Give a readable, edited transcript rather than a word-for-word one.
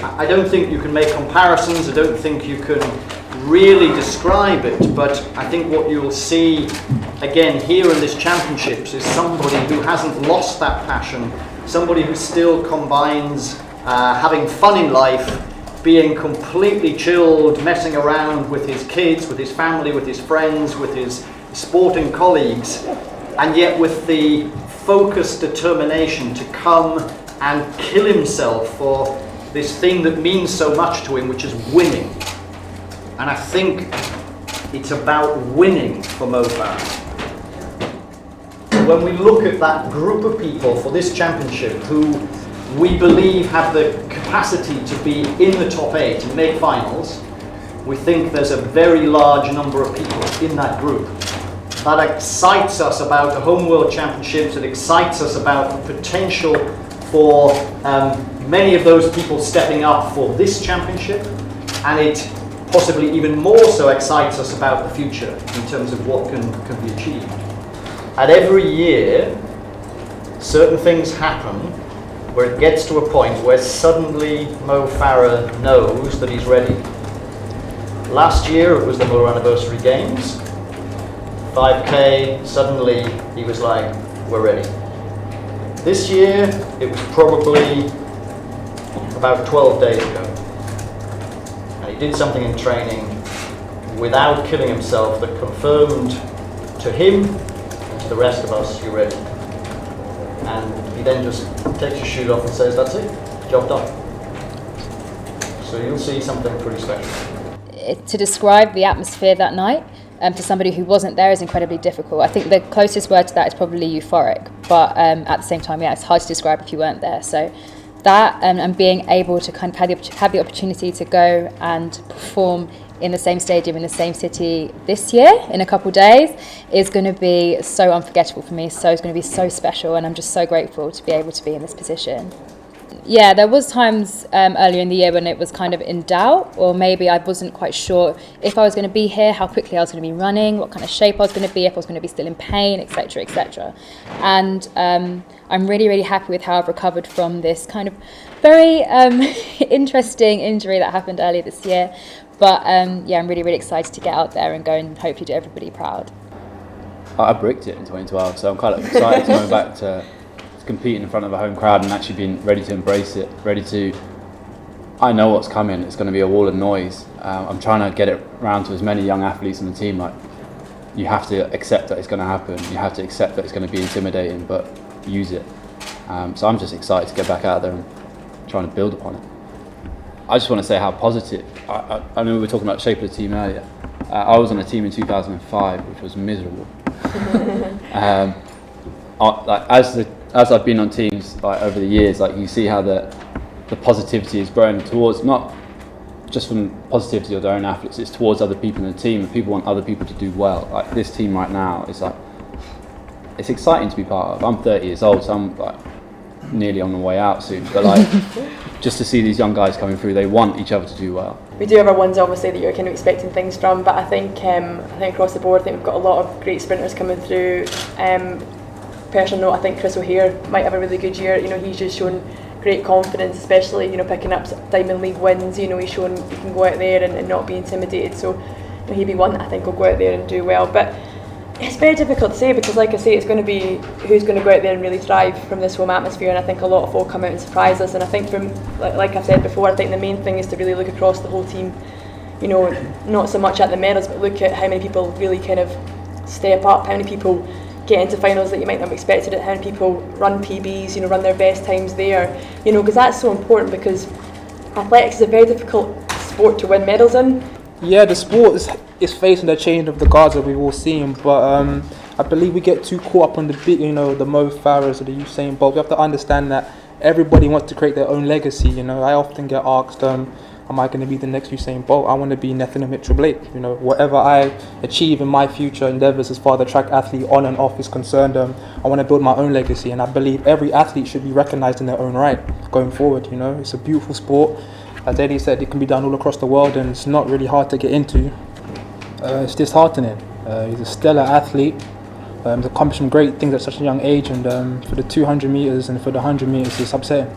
I don't think you can make comparisons, I don't think you can really describe it, but I think what you'll see again here in this championships is somebody who hasn't lost that passion, somebody who still combines having fun in life, being completely chilled, messing around with his kids, with his family, with his friends, with his sporting colleagues, and yet with the focused determination to come and kill himself for this thing that means so much to him, which is winning. And I think it's about winning for Mo Farah. When we look at that group of people for this championship who we believe have the capacity to be in the top 8 and make finals, we think there's a very large number of people in that group. That excites us about the Home World Championships, it excites us about the potential for many of those people stepping up for this championship, and it possibly even more so excites us about the future in terms of what can be achieved. At every year, certain things happen where it gets to a point where suddenly Mo Farah knows that he's ready. Last year it was the Muller Anniversary Games. 5K, suddenly he was like, we're ready. This year it was probably about 12 days ago. And he did something in training without killing himself that confirmed to him and to the rest of us, you're ready. And he then just takes his shoes off and says, that's it, job done. So you'll see something pretty special. To describe the atmosphere that night to somebody who wasn't there is incredibly difficult. I think the closest word to that is probably euphoric, but at the same time, yeah, it's hard to describe if you weren't there. So that and being able to kind of have the opportunity to go and perform in the same stadium in the same city this year in a couple of days is going to be so unforgettable for me. So it's going to be so special, and I'm just so grateful to be able to be in this position. Yeah, there was times earlier in the year when it was kind of in doubt, or maybe I wasn't quite sure if I was going to be here, how quickly I was going to be running, what kind of shape I was going to be, if I was going to be still in pain, etc., etc. And I'm really, really happy with how I've recovered from this kind of very interesting injury that happened earlier this year. But yeah, I'm really, really excited to get out there and go and hopefully do everybody proud. I bricked it in 2012, so I'm kind of excited to go back to competing in front of a home crowd and actually being ready to embrace it, I know what's coming, it's going to be a wall of noise. I'm trying to get it around to as many young athletes in the team, like, you have to accept that it's going to happen, you have to accept that it's going to be intimidating, but use it. So I'm just excited to get back out there and trying to build upon it. I just want to say how positive, I know we were talking about the shape of the team earlier. I was on a team in 2005 which was miserable. As I've been on teams like over the years, like you see how the positivity is growing towards, not just from positivity of their own athletes, it's towards other people in the team, and people want other people to do well. Like this team right now is like, it's exciting to be part of. I'm 30 years old, so I'm like nearly on the way out soon, but like just to see these young guys coming through, they want each other to do well. We do have our ones obviously that you're kind of expecting things from, but I think across the board, I think we've got a lot of great sprinters coming through. Personal note, I think Chris O'Hare might have a really good year. You know, he's just shown great confidence, especially, you know, picking up Diamond League wins. You know, he's shown he can go out there and not be intimidated. So, you know, he'd be one that I think will go out there and do well. But it's very difficult to say because, like I say, it's going to be who's going to go out there and really thrive from this home atmosphere. And I think a lot of folk come out and surprise us. And I think from, like I've said before, I think the main thing is to really look across the whole team. You know, not so much at the medals, but look at how many people really kind of step up, how many people get into finals that you might not have expected it, how many people run PBs, you know, run their best times there, you know, because that's so important, because athletics is a very difficult sport to win medals in. Yeah, the sport is facing the change of the guards that we've all seen, but I believe we get too caught up on the big, you know, the Mo Farahs or the Usain Bolt. We have to understand that everybody wants to create their own legacy. You know, I often get asked, am I going to be the next Usain Bolt? I want to be Nethaneel Blake. You know, whatever I achieve in my future endeavours as far as the track athlete on and off is concerned, I want to build my own legacy, and I believe every athlete should be recognised in their own right going forward. You know, it's a beautiful sport. As Eddie said, it can be done all across the world, and it's not really hard to get into. It's disheartening. He's a stellar athlete. He's accomplished some great things at such a young age, and for the 200 metres and for the 100 metres, it's upsetting.